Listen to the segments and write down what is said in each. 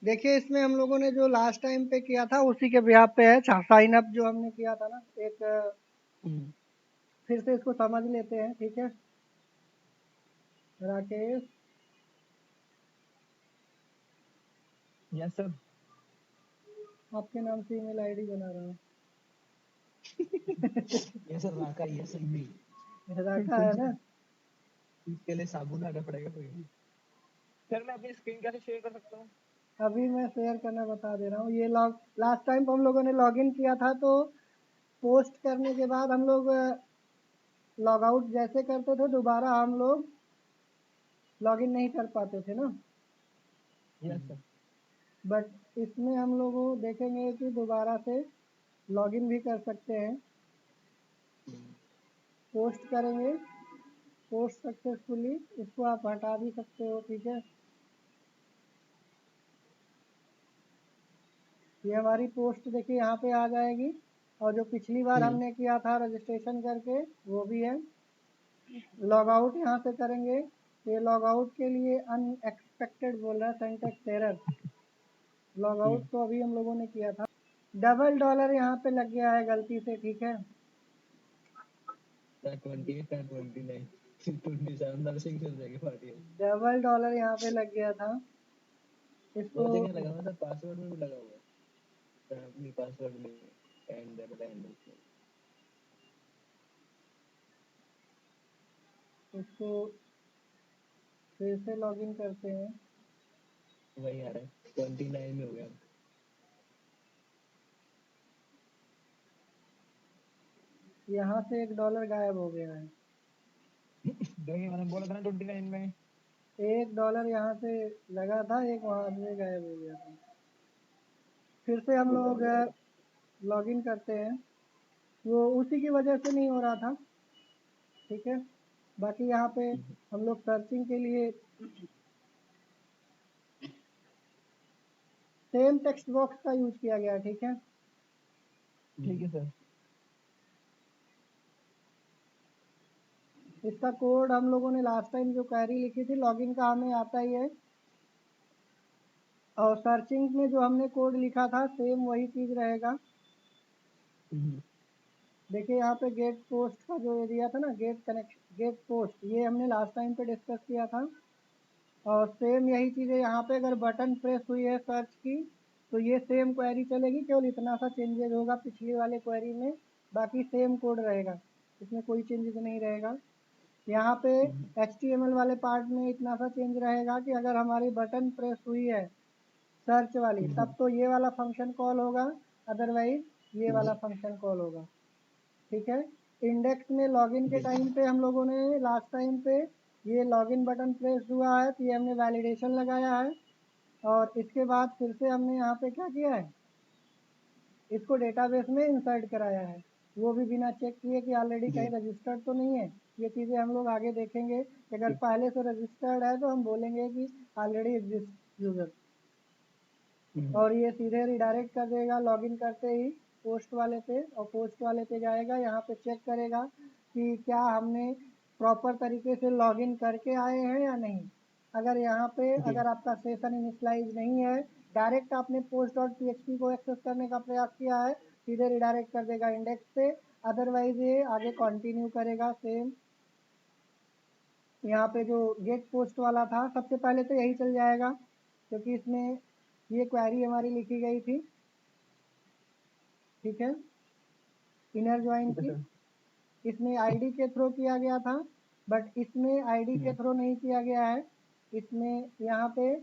देखिए इसमें हम लोगों ने जो लास्ट टाइम पे किया था उसी के बिहाफ पे है। साइन अप जो हमने किया था ना, एक हम्म, फिर से इसको समझ लेते हैं, ठीक है। Rakesh, yes sir. आपके नाम से ईमेल आईडी बना रहा हूँ। ये सर राका, ये सर भी। रखा है ना। इसके लिए साबुन लाना पड़ेगा कोई। सर मैं अपनी स्क्रीन कैसे शेयर कर सकता हूँ? अभी मैं शेयर करना बता दे रहा हूँ। ये लास्ट टाइम हम लोगों ने लॉगिन किया था, तो पोस्ट करने के बाद हम लोग लॉग आउट जैसे करते थे, दोबारा हम लोग लॉगिन नहीं कर पाते थे ना। Yes sir. बट इसमें हम लोग देखेंगे कि दोबारा से लॉगिन भी कर सकते हैं। पोस्ट करेंगे, पोस्ट सक्सेसफुली, इसको आप हटा भी सकते हो, ठीक है। ये हमारी पोस्ट देखिए यहाँ पे आ जाएगी। और जो पिछली बार हमने किया था रजिस्ट्रेशन करके, वो भी है। लॉग आउट यहाँ से करेंगे। ये लॉग आउट के लिए अनएक्सपेक्टेड बोल रहा है, सिंटैक्स एरर। लॉग आउट तो अभी हम लोगों ने किया था। $, यहाँ पे लग गया है गलती से, ठीक है। 28 और 29 27 नर्सिंग चल जाएगी पार्टी। $, यहाँ पे लग गया था। इसको दो जगह लगा हुआ था, पासवर्ड में भी लगा हुआ है। अपनी पासवर्ड में एंड इसको फिर से लॉगिन करते हैं। वही आ रहा है, 29 में हो गया। यहाँ से $1 गायब हो गया है। देखिए मैंने बोला था ना 29 में। $1 यहाँ से लगा था, एक वहाँ से गायब हो गया था। फिर से हम लोग लॉगिन करते हैं। वो उसी की वजह से नहीं हो रहा था, ठीक है। बाकी यहाँ पे हम लोग सर्चिंग के लिए सेम टेक्स्ट बॉक्स का यूज किया गया, ठीक है। ठीक है सर। इसका कोड हम लोगों ने लास्ट टाइम जो क्वेरी लिखी थी, लॉगिन का हमें आता ही है। और सर्चिंग में जो हमने कोड लिखा था, सेम वही चीज़ रहेगा। देखिए यहाँ पे गेट पोस्ट का जो एरिया था ना, गेट पोस्ट, ये हमने लास्ट टाइम पे डिस्कस किया था। और सेम यही चीज़ें यहाँ पे अगर बटन प्रेस हुई है सर्च की, तो ये सेम क्वेरी चलेगी, केवल इतना सा चेंजेस होगा पिछली वाले क्वेरी में। बाकी सेम कोड रहेगा, इसमें कोई चेंजेस नहीं रहेगा। यहाँ पे HTML वाले पार्ट में इतना सा चेंज रहेगा कि अगर हमारी बटन प्रेस हुई है सर्च वाली, तब तो ये वाला फंक्शन कॉल होगा, अदरवाइज ये वाला फंक्शन कॉल होगा, ठीक है। इंडेक्स में लॉगिन के टाइम पे हम लोगों ने लास्ट टाइम पे ये लॉगिन बटन प्रेस हुआ है, तो ये हमने वैलिडेशन लगाया है। और इसके बाद फिर से हमने यहाँ पे क्या किया है, इसको डेटाबेस में इंसर्ट कराया है। वो भी बिना चेक किए कि ऑलरेडी कहीं रजिस्टर्ड तो नहीं है। ये चीज़ें हम लोग आगे देखेंगे कि अगर पहले से रजिस्टर्ड है तो हम बोलेंगे कि ऑलरेडी एग्जिस्ट यूज़र। और ये सीधे रिडायरेक्ट कर देगा लॉगिन करते ही पोस्ट वाले पे, और पोस्ट वाले पे जाएगा, यहाँ पे चेक करेगा कि क्या हमने प्रॉपर तरीके से लॉगिन करके आए हैं या नहीं। अगर यहाँ पे अगर आपका सेशन इनिशलाइज नहीं है, डायरेक्ट आपने post.php को एक्सेस करने का प्रयास किया है, सीधे रिडायरेक्ट कर देगा इंडेक्स पे। अदरवाइज ये आगे कंटिन्यू करेगा सेम। यहाँ पे जो गेट पोस्ट वाला था, सबसे पहले तो यही चल जाएगा, क्योंकि इसमें ये क्वेरी हमारी लिखी गई थी, ठीक है, इनर ज्वाइन की। इसमें आईडी के थ्रू किया गया था, बट इसमें आईडी के थ्रू नहीं किया गया है। इसमें यहाँ पे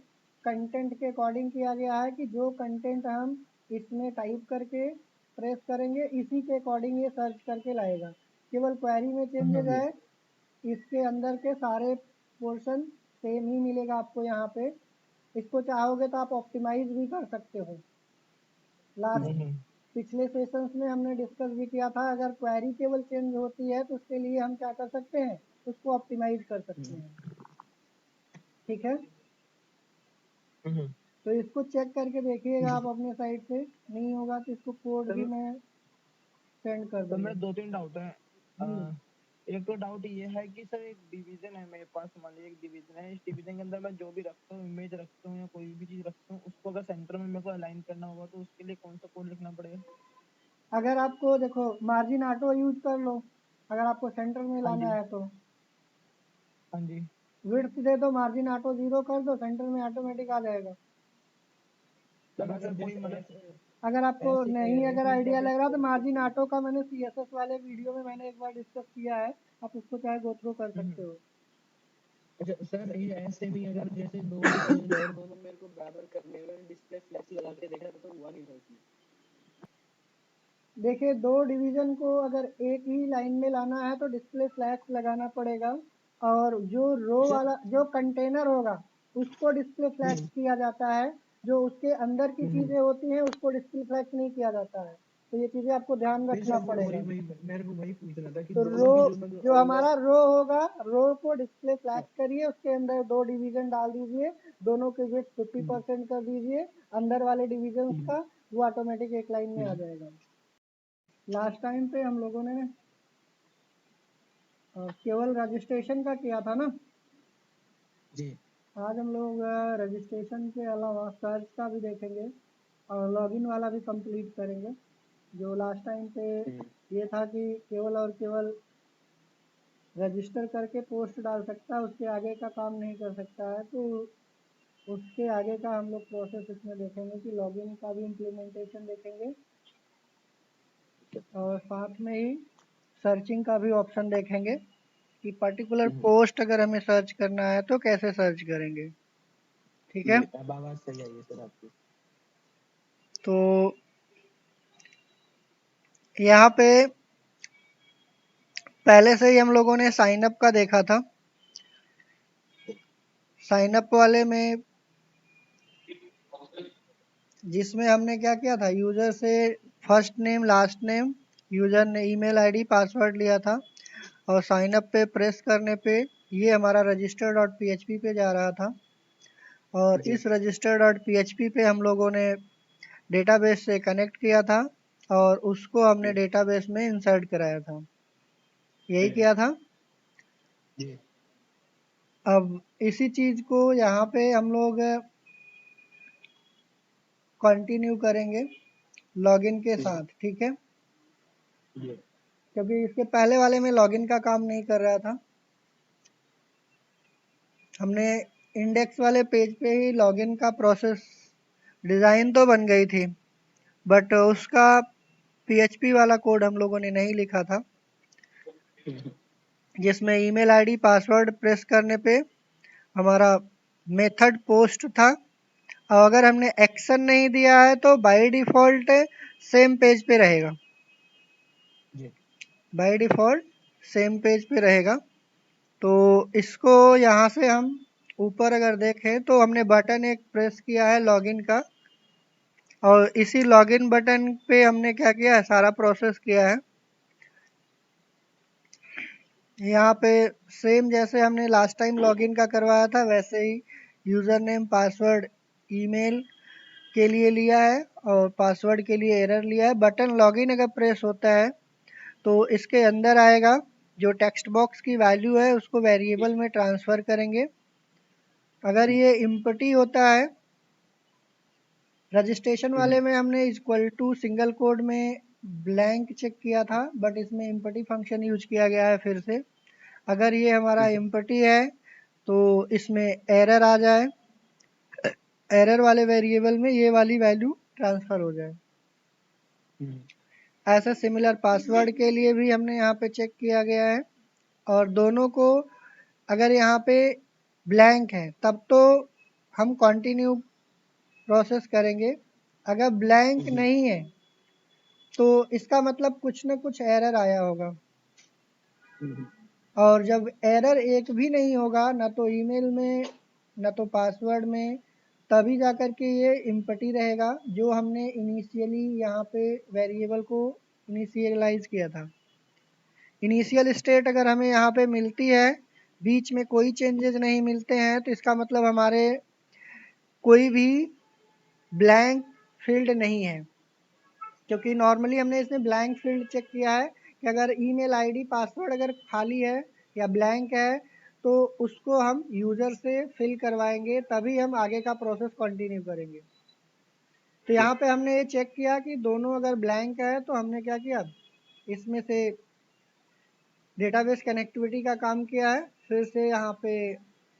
कंटेंट के अकॉर्डिंग किया गया है कि जो कंटेंट हम इसमें टाइप करके प्रेस करेंगे, इसी के अकॉर्डिंग ये सर्च करके लाएगा। केवल क्वेरी में चेंजेस है, इसके अंदर के सारे पोर्शन सेम ही मिलेगा आपको यहाँ पे। इसको चाहोगे तो आप ऑप्टिमाइज भी कर सकते हो। लास्ट पिछले सेशंस में हमने डिस्कस भी किया था, अगर क्वेरी केवल चेंज होती है तो उसके लिए हम क्या कर सकते हैं, उसको ऑप्टिमाइज कर सकते हैं, ठीक है। तो इसको चेक करके देखिएगा आप अपने साइड से, नहीं होगा तो इसको कोड भी मैं सेंड कर तो दूंगा। मेरे 2-3 डाउट है। एक तो डाउट ये है कि सर एक डिवीजन है मेरे पास, मान लीजिए एक डिवीजन है, इस डिवीजन के अंदर मैं जो भी रखता हूँ, इमेज रखता हूँ या कोई भी चीज रखता हूँ, उसको अगर सेंटर में मेरे को अलाइन करना होगा तो उसके लिए कौन सा कोड लिखना पड़ेगा? अगर आपको देखो मार्जिन ऑटो यूज कर लो, अगर आपको सेंटर में हाँ लाना जी, है तो हाँ जी। विड्थ दे दो, मार्जिन ऑटो 0 कर दो, सेंटर में ऑटोमेटिक आ जाएगा। अगर सर कोई मतलब अगर आपको नहीं अगर ऐसे आइडिया लग रहा तो प्रोसेस मार्जिन ऑटो का मैंने सीएसएस वाले वीडियो में मैंने एक बार डिस्कस किया है, आप उसको चाहे गो थ्रू कर सकते हो। अच्छा सर, ये ऐसे भी अगर जैसे दो डिवीजन और दोनों मेरे को बराबर करने में डिस्प्ले फ्लैश लगा के देखा तो हुआ नहीं था उसमें। देखिए, दो डिवीजन को अगर एक ही लाइन में लाना है तो डिस्प्ले फ्लैश लगाना पड़ेगा, और जो रो सर वाला जो कंटेनर होगा उसको डिस्प्ले फ्लैश किया जाता है, जो उसके अंदर की चीज़ें होती हैं उसको डिस्प्ले फ्लैश नहीं किया जाता है। तो ये चीज़ें आपको ध्यान फिर रखना सर पड़ेगा। वही मेरे को वही पूछना था कि तो दो रो, डिवीजन में जो अंदर। हमारा रो होगा, रो को डिस्प्ले फ्लैश करिए, उसके अंदर दो डिवीजन डाल दीजिए, दोनों के वेट 50% कर दीजिए अंदर वाले डिवीजन का, वो ऑटोमेटिक एक लाइन में आ जाएगा। लास्ट टाइम पे हम लोगों ने केवल रजिस्ट्रेशन का किया था ना, जी आज हम लोग रजिस्ट्रेशन के अलावा सर्च का भी देखेंगे और लॉगिन वाला भी कंप्लीट करेंगे। जो लास्ट टाइम पे ये था कि केवल और केवल रजिस्टर करके पोस्ट डाल सकता है, उसके आगे का काम नहीं कर सकता है, तो उसके आगे का हम लोग प्रोसेस इसमें देखेंगे कि लॉगिन का भी इम्प्लीमेंटेशन देखेंगे, और साथ में ही सर्चिंग का भी ऑप्शन देखेंगे कि पर्टिकुलर पोस्ट अगर हमें सर्च करना है तो कैसे सर्च करेंगे। ठीक है, अब आवाज सही आई है सर आपकी। तो यहाँ पे पहले से ही हम लोगों ने साइन अप का देखा था। साइन अप वाले में जिसमें हमने क्या किया था, यूज़र से first name last name, user ने ईमेल आईडी पासवर्ड लिया था, और साइन अप पे प्रेस करने पे ये हमारा रजिस्टर डॉट पी पे जा रहा था, और इस रजिस्टर डॉट पी पे हम लोगों ने डेटाबेस से कनेक्ट किया था और उसको हमने डेटाबेस में इंसर्ट कराया था। यही किया था। जी अब इसी चीज़ को यहाँ पे हम लोग कंटिन्यू करेंगे लॉगिन के साथ। ठीक है, जी क्योंकि इसके पहले वाले में लॉगिन का काम नहीं कर रहा था। हमने इंडेक्स वाले पेज पे ही लॉगिन का प्रोसेस डिज़ाइन तो बन गई थी, बट उसका पीएचपी वाला कोड हम लोगों ने नहीं लिखा था, जिसमें ईमेल आईडी पासवर्ड प्रेस करने पे हमारा मेथड पोस्ट था, और अगर हमने एक्शन नहीं दिया है तो बाय डिफ़ॉल्ट सेम पेज पे रहेगा, जी बाय डिफ़ॉल्ट सेम पेज पे रहेगा। तो इसको यहाँ से हम ऊपर अगर देखें तो हमने बटन एक प्रेस किया है लॉगिन का, और इसी लॉगिन बटन पे हमने क्या किया है, सारा प्रोसेस किया है। यहाँ पे सेम जैसे हमने लास्ट टाइम लॉगिन का करवाया था वैसे ही यूज़र नेम पासवर्ड ईमेल के लिए लिया है और पासवर्ड के लिए एरर लिया है। बटन लॉगिन अगर प्रेस होता है तो इसके अंदर आएगा, जो टेक्स्ट बॉक्स की वैल्यू है उसको वेरिएबल में ट्रांसफ़र करेंगे। अगर ये इम्पटी होता है, रजिस्ट्रेशन वाले में हमने इक्वल टू सिंगल कोड में ब्लैंक चेक किया था, बट इसमें इम्पटी फंक्शन यूज किया गया है फिर से। अगर ये हमारा इम्पटी है तो इसमें एरर आ जाए, एरर वाले वेरिएबल में ये वाली वैल्यू ट्रांसफ़र हो जाए। ऐसा सिमिलर पासवर्ड के लिए भी हमने यहाँ पे चेक किया गया है, और दोनों को अगर यहाँ पे ब्लैंक है तब तो हम कंटिन्यू प्रोसेस करेंगे, अगर ब्लैंक नहीं है तो इसका मतलब कुछ ना कुछ एरर आया होगा। और जब एरर एक भी नहीं होगा, ना तो ईमेल में ना तो पासवर्ड में, तभी जाकर के ये इम्पटी रहेगा जो हमने इनिशियली यहाँ पे वेरिएबल को इनिशियलाइज किया था। इनिशियल स्टेट अगर हमें यहाँ पे मिलती है, बीच में कोई चेंजेस नहीं मिलते हैं, तो इसका मतलब हमारे कोई भी ब्लैंक फील्ड नहीं है, क्योंकि नॉर्मली हमने इसमें ब्लैंक फील्ड चेक किया है कि अगर ईमेल आईडी पासवर्ड अगर खाली है या ब्लैंक है तो उसको हम यूज़र से फिल करवाएंगे, तभी हम आगे का प्रोसेस कंटिन्यू करेंगे। तो यहाँ पे हमने ये चेक किया कि दोनों अगर ब्लैंक है तो हमने क्या किया, इसमें से डेटाबेस कनेक्टिविटी का काम किया है, फिर से यहाँ पे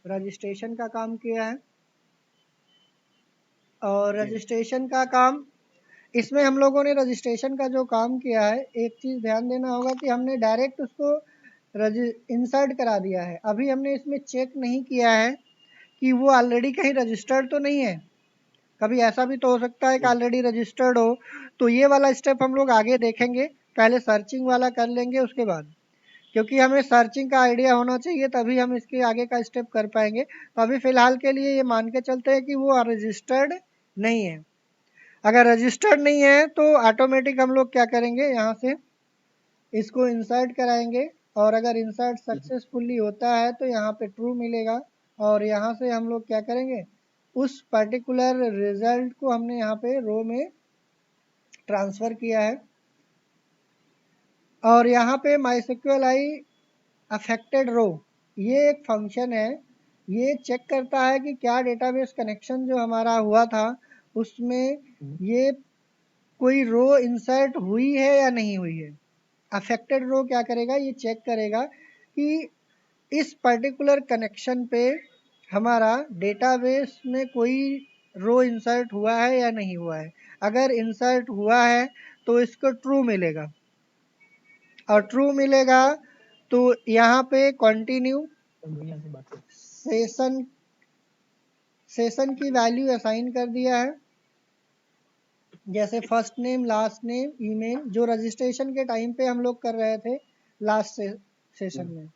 रजिस्ट्रेशन का काम किया है। और रजिस्ट्रेशन का काम, इसमें हम लोगों ने रजिस्ट्रेशन का जो काम किया है, एक चीज़ ध्यान देना होगा कि हमने डायरेक्ट उसको इंसर्ट करा दिया है। अभी हमने इसमें चेक नहीं किया है कि वो ऑलरेडी कहीं रजिस्टर्ड तो नहीं है। कभी ऐसा भी तो हो सकता है कि ऑलरेडी रजिस्टर्ड हो, तो ये वाला स्टेप हम लोग आगे देखेंगे। पहले सर्चिंग वाला कर लेंगे उसके बाद, क्योंकि हमें सर्चिंग का आइडिया होना चाहिए तभी हम इसके आगे का स्टेप कर पाएंगे। तो अभी फ़िलहाल के लिए ये मान के चलते हैं कि वो रजिस्टर्ड नहीं है। अगर रजिस्टर्ड नहीं है तो ऑटोमेटिक हम लोग क्या करेंगे, यहाँ से इसको इंसर्ट कराएंगे, और अगर इंसर्ट सक्सेसफुली होता है तो यहाँ पे ट्रू मिलेगा, और यहाँ से हम लोग क्या करेंगे, उस पर्टिकुलर रिजल्ट को हमने यहाँ पे रो में ट्रांसफ़र किया है। और यहाँ पे MySQLi अफेक्टेड रो, ये एक फंक्शन है, ये चेक करता है कि क्या डेटाबेस कनेक्शन जो हमारा हुआ था उसमें ये कोई रो इंसर्ट हुई है या नहीं हुई है। अफेक्टेड रो क्या करेगा, ये चेक करेगा कि इस पर्टिकुलर कनेक्शन पे हमारा डेटाबेस में कोई रो इंसर्ट हुआ है या नहीं हुआ है। अगर इंसर्ट हुआ है तो इसको ट्रू मिलेगा, और ट्रू मिलेगा तो यहाँ पे कंटिन्यू सेशन की वैल्यू असाइन कर दिया है, जैसे first name, last name, email, जो रजिस्ट्रेशन के टाइम पे हम लोग कर रहे थे लास्ट सेशन में।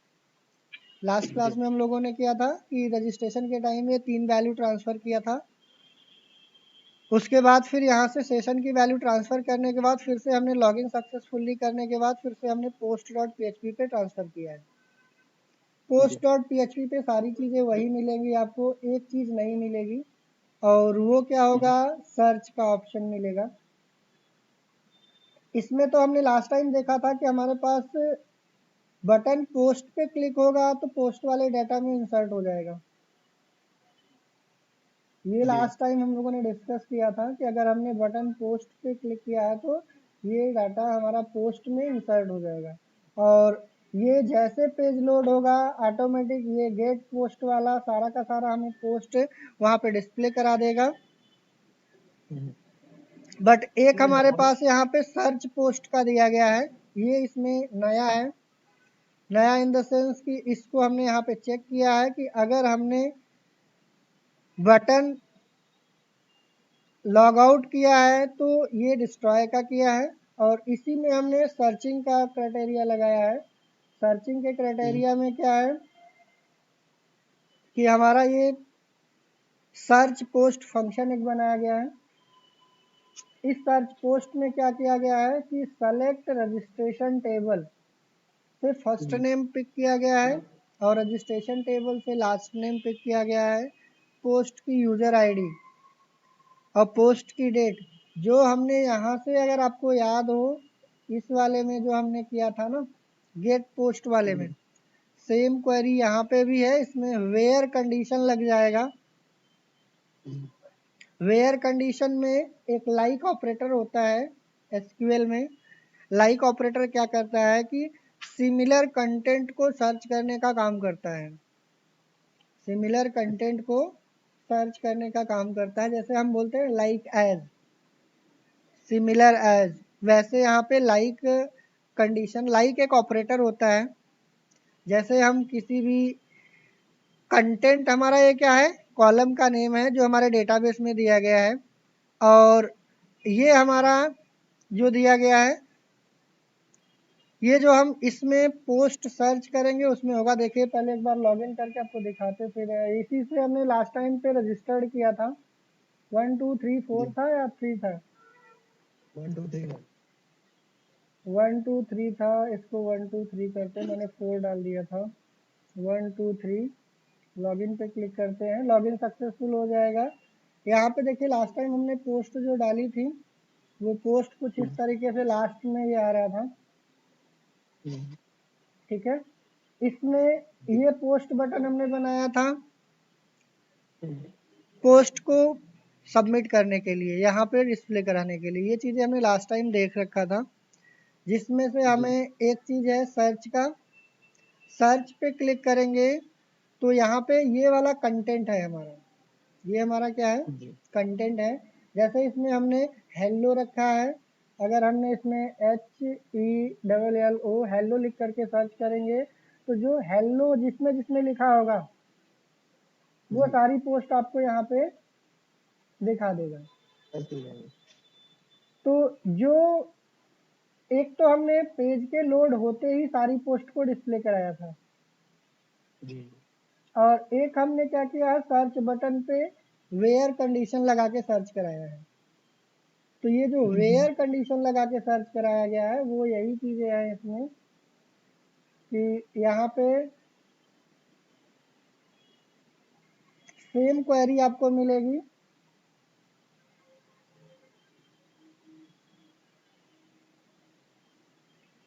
लास्ट क्लास में हम लोगों ने किया था कि रजिस्ट्रेशन के टाइम में 3 वैल्यू ट्रांसफ़र किया था। उसके बाद फिर यहाँ से सेशन की वैल्यू ट्रांसफ़र करने के बाद फिर से हमने लॉगिन सक्सेसफुली करने के बाद फिर से हमने post.php पे ट्रांसफ़र किया है। post.php पे सारी चीज़ें वही मिलेंगी आपको, एक चीज़ नहीं मिलेगी, और वो क्या होगा, सर्च का ऑप्शन मिलेगा। इसमें तो हमने लास्ट टाइम देखा था कि हमारे पास बटन पोस्ट पे क्लिक होगा तो पोस्ट वाले डाटा में इंसर्ट हो जाएगा। ये लास्ट टाइम हम लोगों ने डिस्कस किया था कि अगर हमने बटन पोस्ट पे क्लिक किया है तो ये डाटा हमारा पोस्ट में इंसर्ट हो जाएगा, और ये जैसे पेज लोड होगा ऑटोमेटिक ये गेट पोस्ट वाला सारा का सारा हमें पोस्ट वहाँ पे डिस्प्ले करा देगा। बट एक हमारे पास यहाँ पे सर्च पोस्ट का दिया गया है, ये इसमें नया है। नया इन द सेंस कि इसको हमने यहाँ पे चेक किया है कि अगर हमने बटन लॉग आउट किया है तो ये डिस्ट्रॉय का किया है, और इसी में हमने सर्चिंग का क्राइटेरिया लगाया है। सर्चिंग के क्राइटेरिया में क्या है कि हमारा ये सर्च पोस्ट फंक्शन एक बनाया गया है। इस सर्च पोस्ट में क्या किया गया है कि सेलेक्ट रजिस्ट्रेशन टेबल से फर्स्ट नेम पिक किया गया है, और रजिस्ट्रेशन टेबल से लास्ट नेम पिक किया गया है, पोस्ट की यूज़र आईडी और पोस्ट की डेट। जो हमने यहाँ से, अगर आपको याद हो, इस वाले में जो हमने किया था ना गेट पोस्ट वाले में, सेम क्वेरी यहाँ पे भी है। इसमें वेयर कंडीशन लग जाएगा। वेयर कंडीशन में एक लाइक ऑपरेटर होता है एसक्यूएल में। लाइक ऑपरेटर क्या करता है कि सिमिलर कंटेंट को सर्च करने का काम करता है। सिमिलर कंटेंट को सर्च करने का काम करता है, जैसे हम बोलते हैं लाइक एज, सिमिलर एज, वैसे यहाँ पे लाइक कंडीशन, लाइक एक ऑपरेटर होता है। जैसे हम किसी भी कंटेंट, हमारा ये क्या है, कॉलम का नेम है जो हमारे डेटाबेस में दिया गया है, और ये हमारा जो दिया गया है, ये जो हम इसमें पोस्ट सर्च करेंगे उसमें होगा। देखिए पहले एक बार लॉगिन करके आपको दिखाते, फिर इसी से हमने लास्ट टाइम पे रजिस्टर्ड किया था। 1 2 3 4 था या 3 था? 1 2 3 1 2 3 था। इसको 1 2 3 करते, मैंने 4 डाल दिया था। 1 2 3 लॉगिन पे क्लिक करते हैं, लॉगिन सक्सेसफुल हो जाएगा। यहाँ पे देखिए लास्ट टाइम हमने पोस्ट जो डाली थी वो पोस्ट कुछ इस तरीके से लास्ट में ये आ रहा था। ठीक है। इसमें ये पोस्ट बटन हमने बनाया था पोस्ट को सबमिट करने के लिए, यहाँ पे डिस्प्ले कराने के लिए। ये चीज़ें हमने लास्ट टाइम देख रखा था, जिसमें से हमें एक चीज़ है सर्च का। सर्च पे क्लिक करेंगे तो यहाँ पे ये वाला कंटेंट है हमारा, ये हमारा क्या है, कंटेंट है। जैसे इसमें हमने हेलो रखा है, अगर हमने इसमें HELLO हेलो लिख करके सर्च करेंगे तो जो हेलो जिसमें जिसमें लिखा होगा वो सारी पोस्ट आपको यहाँ पे दिखा देगा। तो जो एक तो हमने पेज के लोड होते ही सारी पोस्ट को डिस्प्ले कराया था, और एक हमने क्या किया है, सर्च बटन पे वेयर कंडीशन लगा के सर्च कराया है। तो ये जो वेयर कंडीशन लगा के सर्च कराया गया है वो यही चीज़ें हैं इसमें कि यहाँ पे सेम क्वेरी आपको मिलेगी,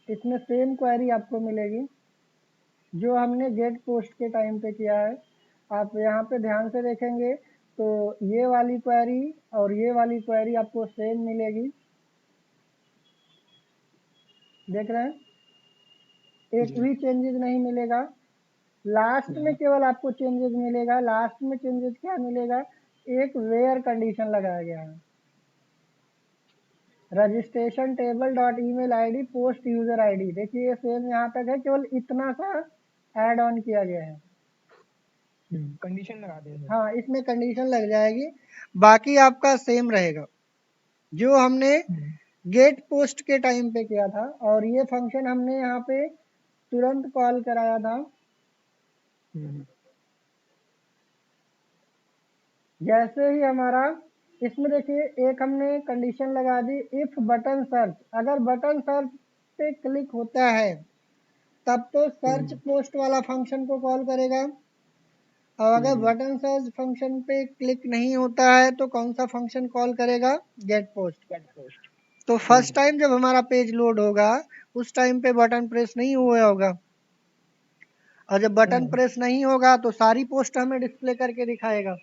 इसमें सेम क्वेरी आपको मिलेगी जो हमने गेट पोस्ट के टाइम पे किया है। आप यहाँ पे ध्यान से देखेंगे तो ये वाली क्वेरी और ये वाली क्वेरी आपको सेम मिलेगी, देख रहे हैं, एक भी चेंजेस नहीं मिलेगा। लास्ट में केवल आपको चेंजेस मिलेगा। लास्ट में चेंजेस क्या मिलेगा, एक वेयर कंडीशन लगाया गया है, registration table dot email ID post user ID. देखिए ये सेम यहाँ तक है, केवल इतना सा ऐड ऑन किया गया है, कंडीशन लगा दे। हाँ इसमें कंडीशन लग जाएगी, बाकी आपका सेम रहेगा जो हमने गेट पोस्ट के टाइम पे किया था। और ये फंक्शन हमने यहाँ पे तुरंत कॉल कराया था। जैसे ही हमारा इसमें देखिए एक हमने कंडीशन लगा दी, इफ बटन सर्च, अगर बटन सर्च पे क्लिक होता है तब तो सर्च पोस्ट वाला फंक्शन को कॉल करेगा, और अगर बटन सर्च फंक्शन पे क्लिक नहीं होता है तो कौन सा फंक्शन कॉल करेगा, गेट पोस्ट। तो फर्स्ट टाइम जब हमारा पेज लोड होगा उस टाइम पे बटन प्रेस नहीं हुआ होगा, और जब बटन प्रेस नहीं होगा तो सारी पोस्ट हमें डिस्प्ले करके दिखाएगा।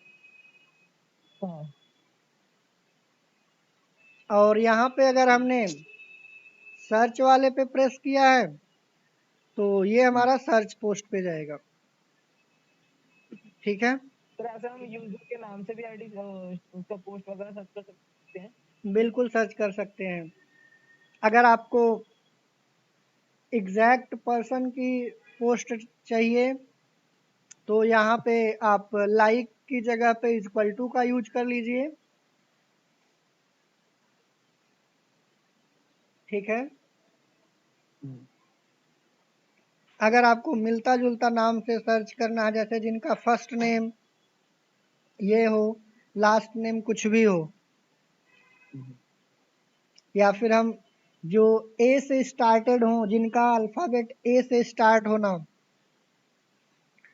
और यहाँ पे अगर हमने सर्च वाले पे प्रेस किया है तो ये हमारा सर्च पोस्ट पे जाएगा, ठीक है। तो ऐसा हम यूजर के नाम से भी आईडी उसका पोस्ट वगैरह सर्च कर सकते हैं? बिल्कुल सर्च कर सकते हैं। अगर आपको एग्जैक्ट पर्सन की पोस्ट चाहिए तो यहाँ पे आप लाइक की जगह पे इक्वल टू का यूज कर लीजिए, ठीक है। अगर आपको मिलता जुलता नाम से सर्च करना है, जैसे जिनका फर्स्ट नेम ये हो, लास्ट नेम कुछ भी हो, या फिर हम जो ए से स्टार्टेड हो, जिनका अल्फाबेट ए से स्टार्ट होना,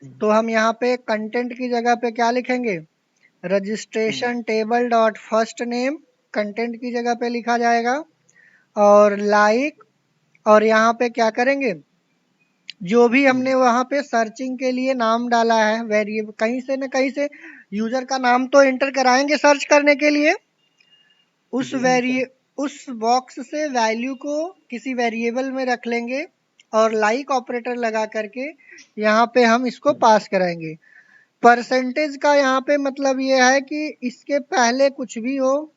तो हम यहाँ पे कंटेंट की जगह पे क्या लिखेंगे, registration table dot first name content की जगह पे लिखा जाएगा, और लाइक, और यहाँ पे क्या करेंगे, जो भी हमने वहाँ पे सर्चिंग के लिए नाम डाला है वेरिएबल, कहीं से न कहीं से यूजर का नाम तो एंटर कराएंगे सर्च करने के लिए, उस बॉक्स से वैल्यू को किसी वेरिएबल में रख लेंगे और लाइक ऑपरेटर लगा करके यहाँ पे हम इसको पास कराएंगे। परसेंटेज का यहाँ पे मतलब ये है कि इसके पहले कुछ भी हो,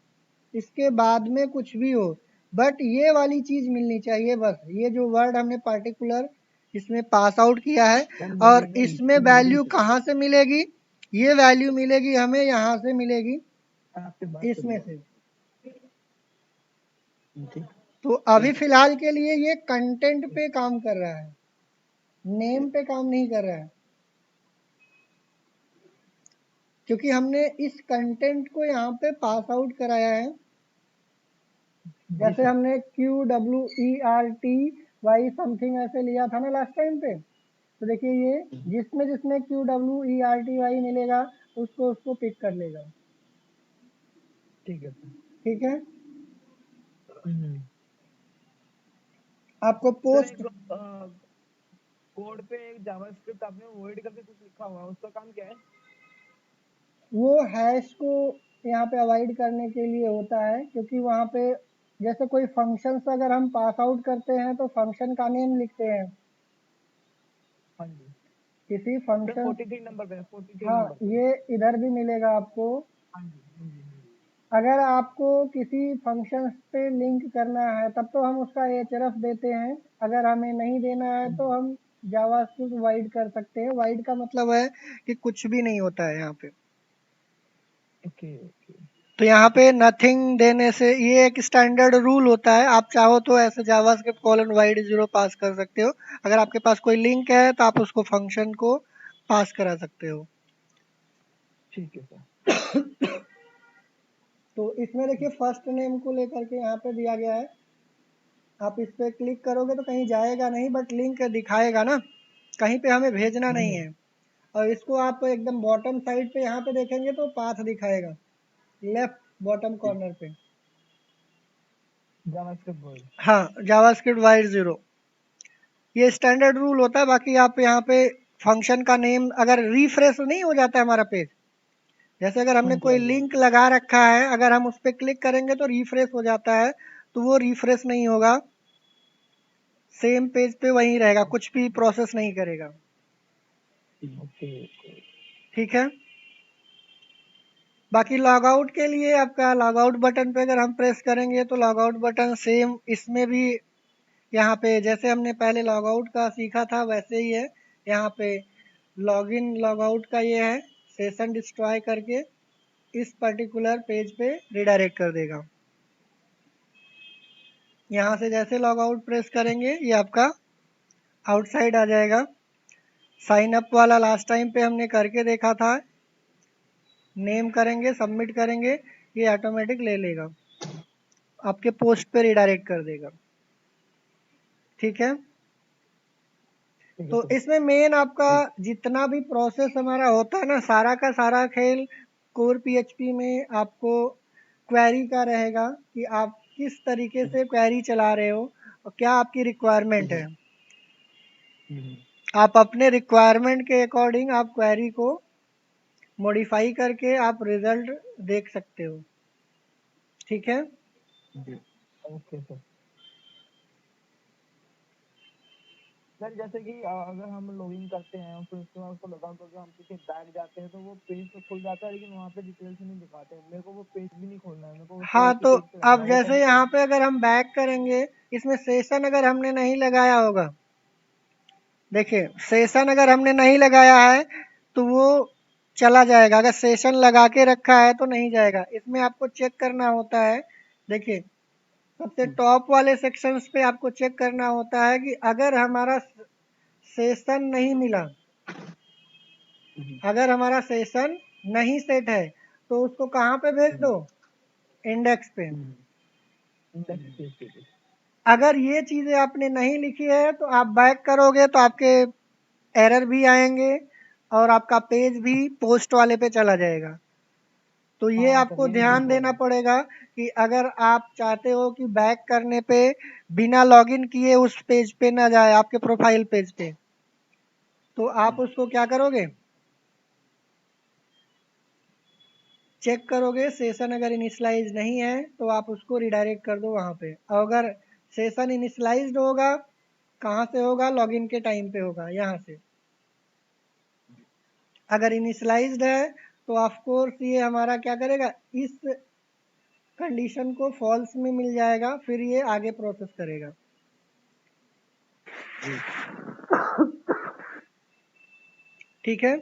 इसके बाद में कुछ भी हो, बट ये वाली चीज मिलनी चाहिए बस। ये जो वर्ड हमने पर्टिकुलर इसमें पास आउट किया है, और इसमें वैल्यू कहाँ से मिलेगी, ये वैल्यू मिलेगी हमें यहाँ से मिलेगी, इसमें से। तो अभी फिलहाल के लिए ये कंटेंट पे काम कर रहा है, नेम पे काम नहीं कर रहा है, क्योंकि हमने इस कंटेंट को यहाँ पे पास आउट कराया है। जैसे हमने QWERTY समथिंग ऐसे लिया था ना लास्ट टाइम पे, तो देखिए ये जिसमें जिसमें QWERTY मिलेगा उसको पिक कर लेगा, ठीक है। ठीक है। आपको सर पोस्ट एक कोड पे एक जावास्क्रिप्ट आपने वॉइड करके कुछ लिखा हुआ है, उसका काम क्या है? वो हैश को यहाँ पे अवॉइड करने के लिए होता है, क्योंकि वहाँ पे जैसे कोई फंक्शंस अगर हम पास आउट करते हैं तो फंक्शन का नेम लिखते हैं हाँ जी किसी सर, फंक्शन। 43 नंबर पे, 43 हाँ, नंबर पे। ये इधर भी मिलेगा आपको। हाँ जी हाँ जी हाँ जी। अगर आपको किसी फंक्शन पे लिंक करना है तब तो हम उसका href देते हैं, अगर हमें नहीं देना है तो हम जावास्क्रिप्ट वाइड कर सकते हैं। वाइड का मतलब है कि कुछ भी नहीं होता है यहाँ पे। ओके ओके तो यहाँ पे नथिंग देने से, ये एक स्टैंडर्ड रूल होता है। आप चाहो तो ऐसे जावास्क्रिप्ट कोलन वाइड 0 पास कर सकते हो। अगर आपके पास कोई लिंक है तो आप उसको फंक्शन को पास करा सकते हो। ठीक है सर। तो इसमें देखिए फर्स्ट नेम को लेकर के यहाँ पे दिया गया है। आप इस पे क्लिक करोगे तो कहीं जाएगा नहीं, बट लिंक दिखाएगा ना, कहीं पे हमें भेजना नहीं है। और इसको आप एकदम बॉटम साइड पे यहाँ पे देखेंगे तो पाथ दिखाएगा, लेफ्ट बॉटम कॉर्नर पे। JavaScript void. हाँ, जावास्क्रिप्ट वाइड 0, ये स्टैंडर्ड रूल होता है। बाकी आप यहाँ पे फंक्शन का नेम अगर रिफ्रेश नहीं हो जाता है हमारा पेज, जैसे अगर हाँ हमने जी कोई हाँ जी हाँ लिंक जी। लगा रखा है, अगर हम उस पर क्लिक करेंगे तो रिफ्रेश हो जाता है, तो वो रिफ्रेश नहीं होगा, सेम पेज पे वहीं रहेगा, कुछ भी प्रोसेस नहीं करेगा। Okay okay. ठीक है। बाकी लॉग आउट के लिए आपका लॉग आउट बटन पे अगर हम प्रेस करेंगे तो लॉग आउट बटन सेम इसमें भी, यहाँ पे जैसे हमने पहले लॉग आउट का सीखा था वैसे ही है। यहाँ पे लॉगिन लॉग आउट का ये है, सेशन डिस्ट्रॉय करके इस पर्टिकुलर पेज पे रिडायरेक्ट कर देगा। यहाँ से जैसे लॉग आउट प्रेस करेंगे ये आपका आउटसाइड आ जाएगा। साइन अप वाला लास्ट टाइम पे हमने करके देखा था, नेम करेंगे, सबमिट करेंगे, ये ऑटोमेटिक ले लेगा, आपके पोस्ट पे रिडायरेक्ट कर देगा। ठीक है। ठीक है तो सर। इसमें मेन आपका जितना भी प्रोसेस हमारा होता है ना, सारा का सारा खेल कोर पीएचपी में आपको क्वेरी का रहेगा कि आप किस तरीके से क्वेरी चला रहे हो और क्या आपकी रिक्वायरमेंट है। आप अपने रिक्वायरमेंट के अकॉर्डिंग आप क्वेरी को मॉडिफाई करके आप रिजल्ट देख सकते हो। ठीक है। जी ओके सर। सर जैसे कि अगर हम लॉगिन करते हैं फिर उसके बाद उसको लॉगआउट करके हम पीछे बैक जाते हैं तो वो पेज तो खुल जाता है, लेकिन वहाँ पे डिटेल्स नहीं दिखाते हैं। मेरे को वो पेज भी नहीं खोलना है, मेरे को उसको हाँ, एक ही तो पेज पे रखना अब है, वो जैसे कैसे यहाँ करूँ? पे अगर हम बैक करेंगे, इसमें सेशन अगर हमने नहीं लगाया होगा, देखिए सेशन अगर हमने नहीं लगाया है तो वो चला जाएगा, अगर सेशन लगा के रखा है तो नहीं जाएगा। इसमें आपको चेक करना होता है, देखिए सबसे टॉप वाले सेक्शंस पे आपको चेक करना होता है कि अगर हमारा सेशन नहीं मिला, अगर हमारा सेशन नहीं सेट है तो उसको कहाँ पे भेज दो, इंडेक्स पे। इंडेक्स पेज पे। अगर ये चीज़ें आपने नहीं लिखी है तो आप बैक करोगे तो आपके एरर भी आएंगे और आपका पेज भी पोस्ट वाले पे चला जाएगा। तो ये हाँ सर, आपको यही ध्यान दिक्कत देना है। पड़ेगा कि अगर आप चाहते हो कि बैक करने पे बिना लॉगिन किए उस पेज पे ना जाए, आपके प्रोफाइल पेज पे, तो आप उसको क्या करोगे, चेक करोगे। सेशन अगर इनिशलाइज नहीं है तो आप उसको रिडायरेक्ट कर दो वहाँ पे। और अगर सेशन इनिशलाइज्ड होगा, कहाँ से होगा, लॉगिन के टाइम पे होगा, यहाँ से। अगर इनिशलाइज्ड है तो ऑफ कोर्स ये हमारा क्या करेगा, इस कंडीशन को फॉल्स में मिल जाएगा, फिर ये आगे प्रोसेस करेगा। ठीक है।